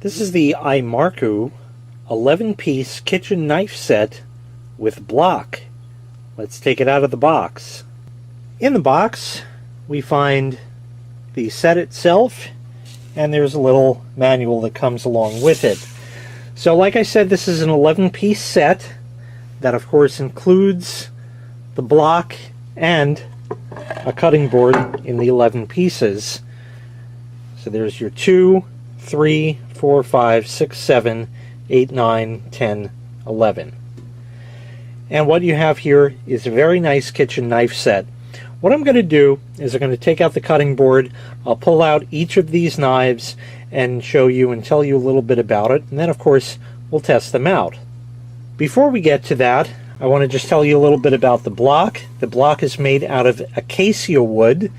This is the iMarku 11-piece kitchen knife set with block. Let's take it out of the box. In the box, we find the set itself, and there's a little manual that comes along with it. So like I said, this is an 11-piece set that of course includes the block and a cutting board in the 11 pieces. So there's your 2, 3, 4, 5, 6, 7, 8, 9, 10, 11. And what you have here is a very nice kitchen knife set. What I'm going to do is I'm going to take out the cutting board, I'll pull out each of these knives and show you and tell you a little bit about it, and then of course we'll test them out. Before we get to that, I want to just tell you a little bit about the block. The block is made out of acacia wood,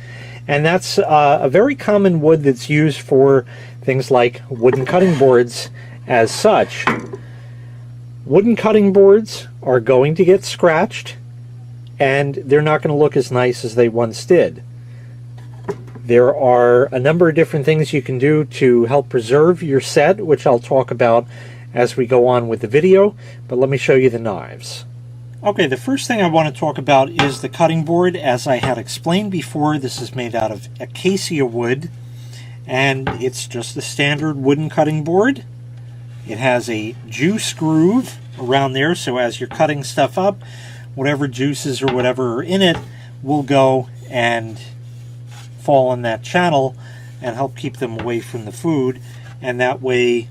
and that's a very common wood that's used for things like wooden cutting boards as such. Wooden cutting boards are going to get scratched, and they're not going to look as nice as they once did. There are a number of different things you can do to help preserve your set, which I'll talk about as we go on with the video, but let me show you the knives. Okay, the first thing I want to talk about is the cutting board. As I had explained before, this is made out of acacia wood, and it's just a standard wooden cutting board. It has a juice groove around there, so as you're cutting stuff up, whatever juices or whatever are in it will go and fall in that channel and help keep them away from the food, and that way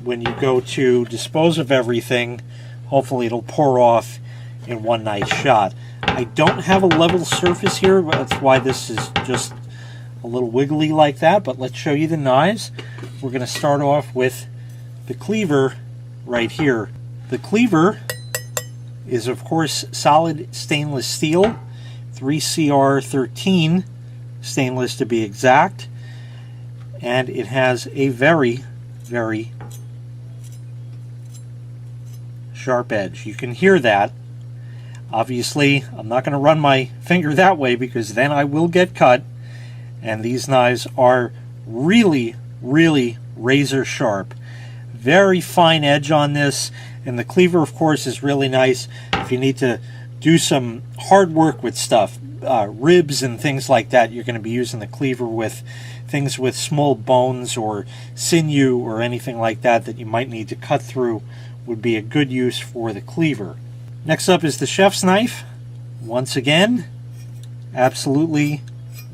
when you go to dispose of everything, hopefully it'll pour off in one nice shot. I don't have a level surface here, that's why this is just a little wiggly like that, but let's show you the knives. We're going to start off with the cleaver right here. The cleaver is of course solid stainless steel, 3CR13 stainless to be exact, and it has a very, very sharp edge. You can hear that. Obviously, I'm not going to run my finger that way because then I will get cut, and these knives are really, really razor sharp. Very fine edge on this, and the cleaver of course is really nice if you need to do some hard work with stuff, ribs and things like that. You're going to be using the cleaver with things with small bones or sinew or anything like that that you might need to cut through, would be a good use for the cleaver. Next up is the chef's knife. Once again, absolutely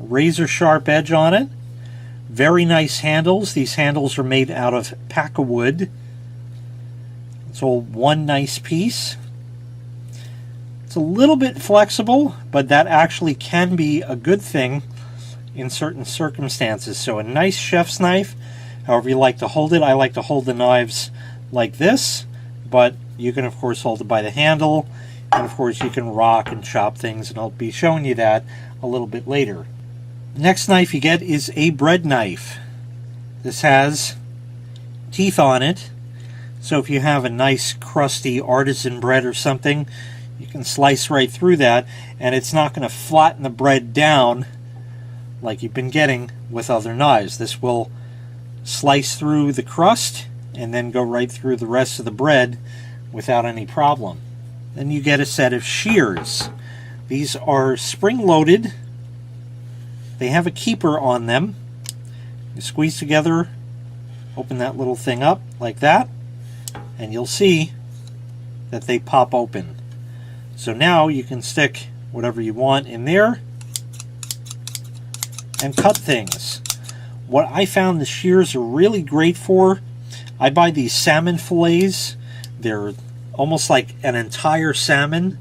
razor sharp edge on it. Very nice handles. These handles are made out of paca wood. It's all one nice piece. It's a little bit flexible, but that actually can be a good thing in certain circumstances. So a nice chef's knife, however you like to hold it. I like to hold the knives like this, but you can of course hold it by the handle, and of course you can rock and chop things, and I'll be showing you that a little bit later. The next knife you get is a bread knife. This has teeth on it, so if you have a nice crusty artisan bread or something, you can slice right through that, and it's not going to flatten the bread down like you've been getting with other knives. This will slice through the crust and then go right through the rest of the bread without any problem. Then you get a set of shears. These are spring-loaded. They have a keeper on them. You squeeze together, open that little thing up like that, and you'll see that they pop open. So now you can stick whatever you want in there and cut things. What I found the shears are really great for, I buy these salmon fillets. They're almost like an entire salmon,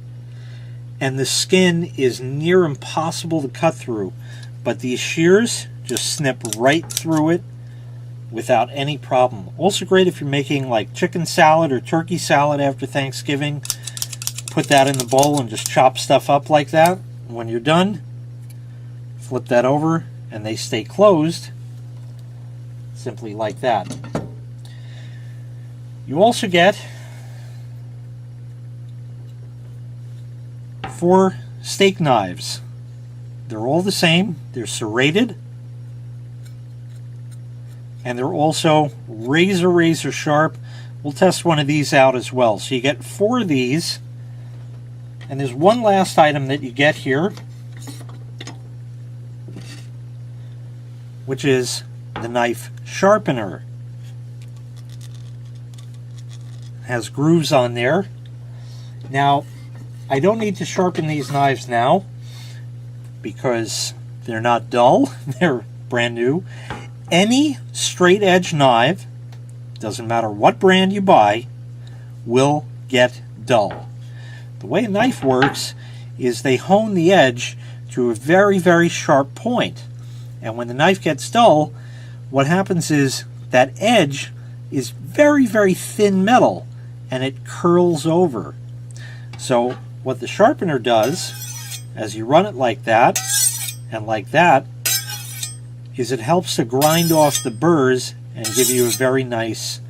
and the skin is near impossible to cut through, but these shears just snip right through it without any problem. Also great if you're making like chicken salad or turkey salad after Thanksgiving. Put that in the bowl and just chop stuff up like that. When you're done, flip that over and they stay closed simply like that. You also get 4 steak knives. They're all the same. They're serrated. and they're also razor sharp. We'll test one of these out as well. So you get 4 of these, and there's one last item that you get here, which is the knife sharpener. It has grooves on there. Now, I don't need to sharpen these knives now because they're not dull. They're brand new. Any straight edge knife, doesn't matter what brand you buy, will get dull. The way a knife works is they hone the edge to a very sharp point. And when the knife gets dull, what happens is that edge is very thin metal and it curls over. So what the sharpener does, as you run it like that and like that, is it helps to grind off the burrs and give you a very nice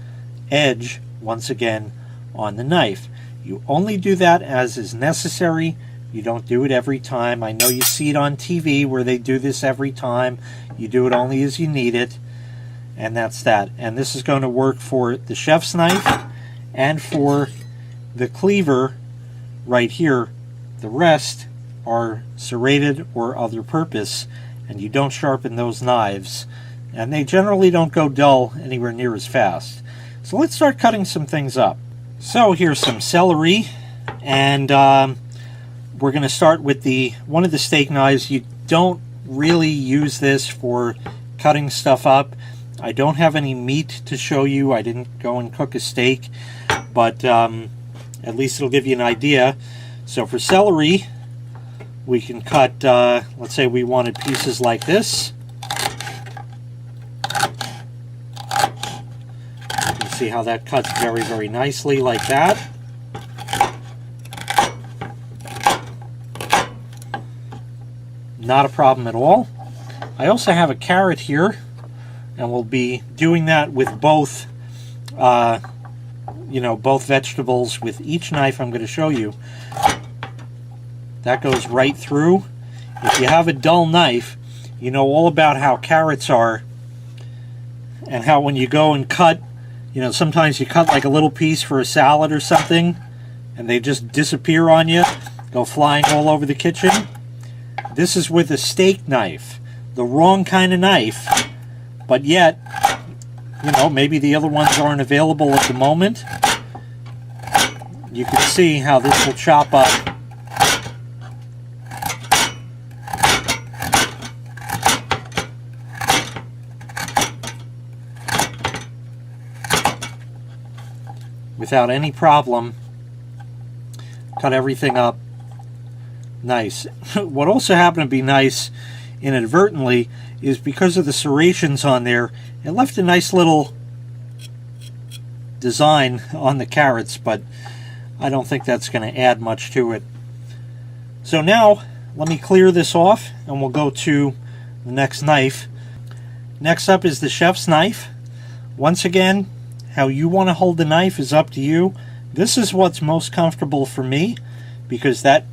edge once again on the knife. You only do that as is necessary. You don't do it every time. I know you see it on TV where they do this every time. You do it only as you need it, and that's that. And this is going to work for the chef's knife and for the cleaver right here. The rest are serrated or other purpose, and you don't sharpen those knives, and they generally don't go dull anywhere near as fast. So let's start cutting some things up. So here's some celery, and we're going to start with one of the steak knives. You don't really use this for cutting stuff up. I don't have any meat to show you. I didn't go and cook a steak, but at least it'll give you an idea. So for celery, we can cut, let's say we wanted pieces like this. You can see how that cuts very nicely like that. Not a problem at all. I also have a carrot here, and we'll be doing that with both, both vegetables with each knife I'm going to show you. That goes right through. If you have a dull knife, you know all about how carrots are, and how when you go and cut, sometimes you cut like a little piece for a salad or something, and they just disappear on you, go flying all over the kitchen. This is with a steak knife, the wrong kind of knife, but yet, maybe the other ones aren't available at the moment. You can see how this will chop up without any problem. Cut everything up nice. What also happened to be nice inadvertently is because of the serrations on there, it left a nice little design on the carrots, but I don't think that's going to add much to it. So now let me clear this off and we'll go to the next knife. Next up is the chef's knife. Once again, how you want to hold the knife is up to you. This is what's most comfortable for me, because that,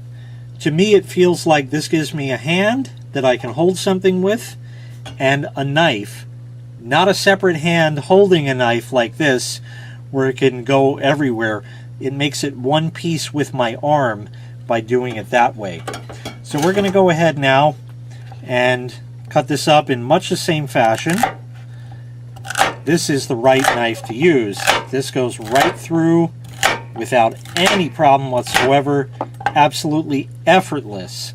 to me, it feels like this gives me a hand that I can hold something with and a knife, not a separate hand holding a knife like this where it can go everywhere. It makes it one piece with my arm by doing it that way. So we're going to go ahead now and cut this up in much the same fashion. This is the right knife to use. This goes right through without any problem whatsoever. Absolutely effortless.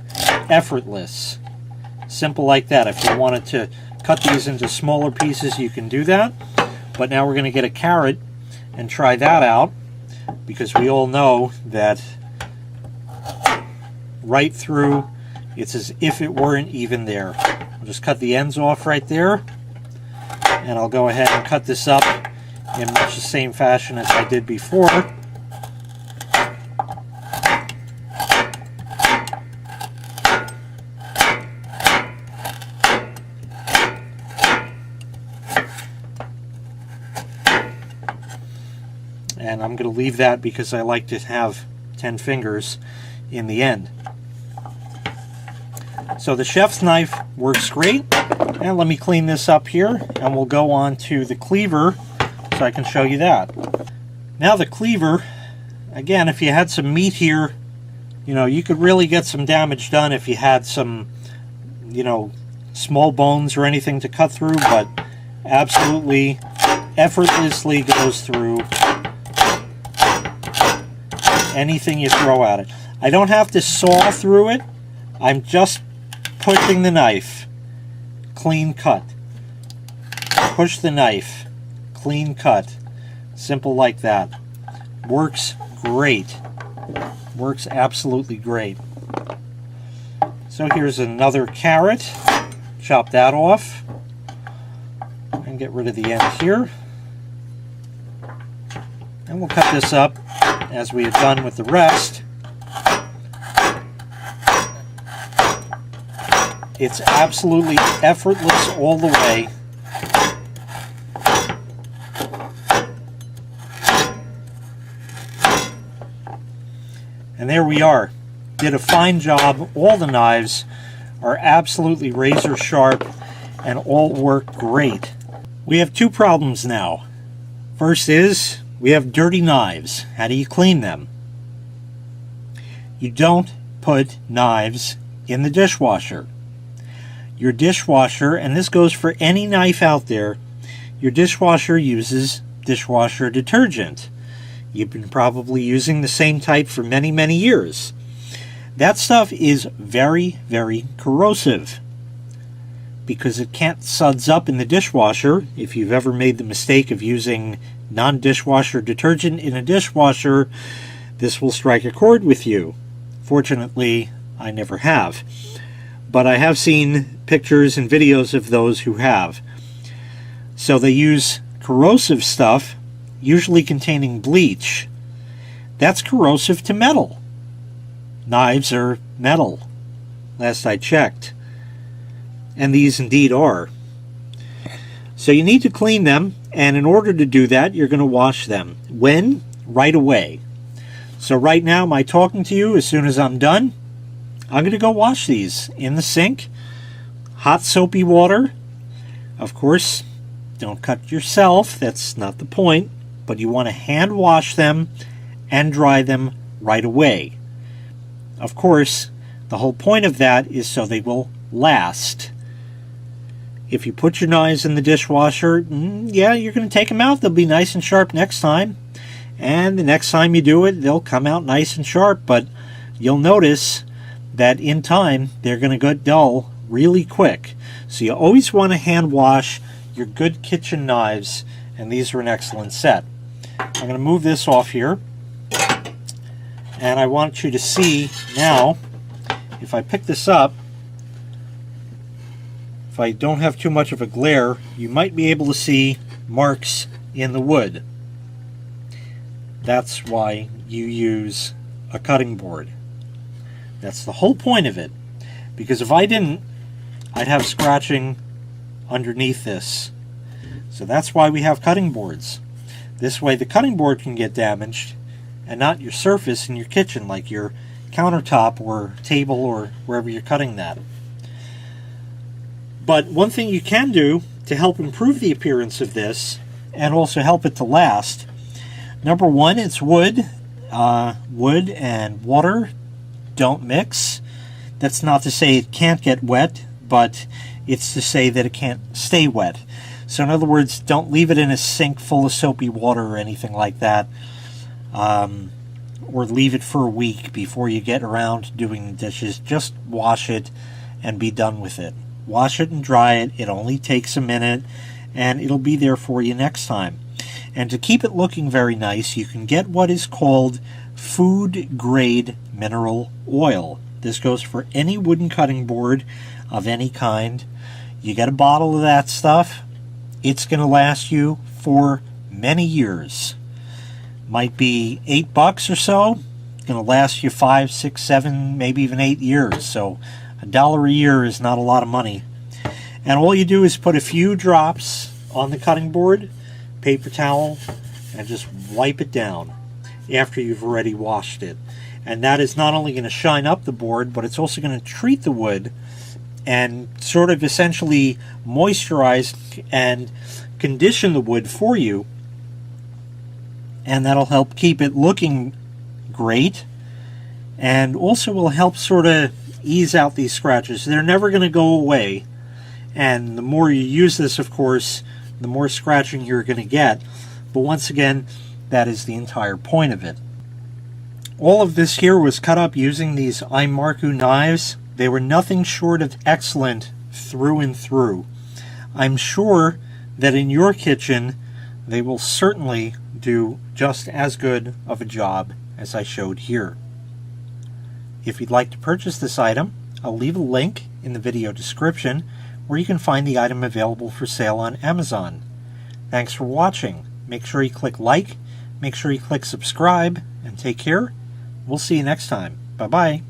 Effortless. Simple like that. If you wanted to cut these into smaller pieces, you can do that. But now we're going to get a carrot and try that out, because we all know that right through, it's as if it weren't even there. I'll just cut the ends off right there, and I'll go ahead and cut this up in much the same fashion as I did before. And I'm going to leave that because I like to have 10 fingers in the end. So the chef's knife works great. And let me clean this up here, and we'll go on to the cleaver so I can show you that. Now the cleaver, again, if you had some meat here, you know, you could really get some damage done if you had some, you know, small bones or anything to cut through, but absolutely effortlessly goes through anything you throw at it. I don't have to saw through it. I'm just pushing the knife. Clean cut. Push the knife. Clean cut. Simple like that. Works great. Works absolutely great. So here's another carrot. Chop that off. And get rid of the end here. And we'll cut this up as we have done with the rest. It's absolutely effortless all the way. And there we are. Did a fine job. All the knives are absolutely razor sharp and all work great. We have two problems now. First is we have dirty knives. How do you clean them? You don't put knives in the dishwasher. Your dishwasher, and this goes for any knife out there, your dishwasher uses dishwasher detergent. You've been probably using the same type for many, many years. That stuff is very, very corrosive because it can't suds up in the dishwasher. If you've ever made the mistake of using non-dishwasher detergent in a dishwasher, this will strike a chord with you. Fortunately, I never have. But I have seen pictures and videos of those who have. So they use corrosive stuff, usually containing bleach. That's corrosive to metal. Knives are metal, last I checked. And these indeed are. So you need to clean them, and in order to do that, you're going to wash them. When? Right away. So right now, my talking to you, as soon as I'm done, I'm going to go wash these in the sink. Hot soapy water. Of course, don't cut yourself. That's not the point. But you want to hand wash them and dry them right away. Of course, the whole point of that is so they will last. If you put your knives in the dishwasher, yeah, you're going to take them out. They'll be nice and sharp next time. And the next time you do it, they'll come out nice and sharp. But you'll notice that in time, they're going to get dull really quick. So you always want to hand wash your good kitchen knives, and these are an excellent set. I'm going to move this off here, and I want you to see now, if I pick this up, if I don't have too much of a glare, you might be able to see marks in the wood. That's why you use a cutting board. That's the whole point of it. Because if I didn't, I'd have scratching underneath this. So that's why we have cutting boards. This way the cutting board can get damaged and not your surface in your kitchen, like your countertop or table or wherever you're cutting that. But one thing you can do to help improve the appearance of this and also help it to last, number one, it's wood. Wood and water don't mix. That's not to say it can't get wet, but it's to say that it can't stay wet. So in other words, don't leave it in a sink full of soapy water or anything like that, or leave it for a week before you get around to doing the dishes. Just wash it and be done with it. Wash it and dry it. It only takes a minute, and it'll be there for you next time. And to keep it looking very nice, you can get what is called food-grade mineral oil. This goes for any wooden cutting board of any kind. You get a bottle of that stuff, it's going to last you for many years. Might be $8 or so. It's going to last you 5, 6, 7, maybe even 8 years. So $1 a year is not a lot of money. And all you do is put a few drops on the cutting board, paper towel, and just wipe it down after you've already washed it. And that is not only going to shine up the board, but it's also going to treat the wood and sort of essentially moisturize and condition the wood for you, and that'll help keep it looking great, and also will help sort of ease out these scratches. They're never going to go away, and the more you use this, of course, the more scratching you're going to get. But once again, that is the entire point of it. All of this here was cut up using these iMarku knives. They were nothing short of excellent through and through. I'm sure that in your kitchen they will certainly do just as good of a job as I showed here. If you'd like to purchase this item, I'll leave a link in the video description where you can find the item available for sale on Amazon. Thanks for watching. Make sure you click like, make sure you click subscribe, and take care. We'll see you next time. Bye-bye.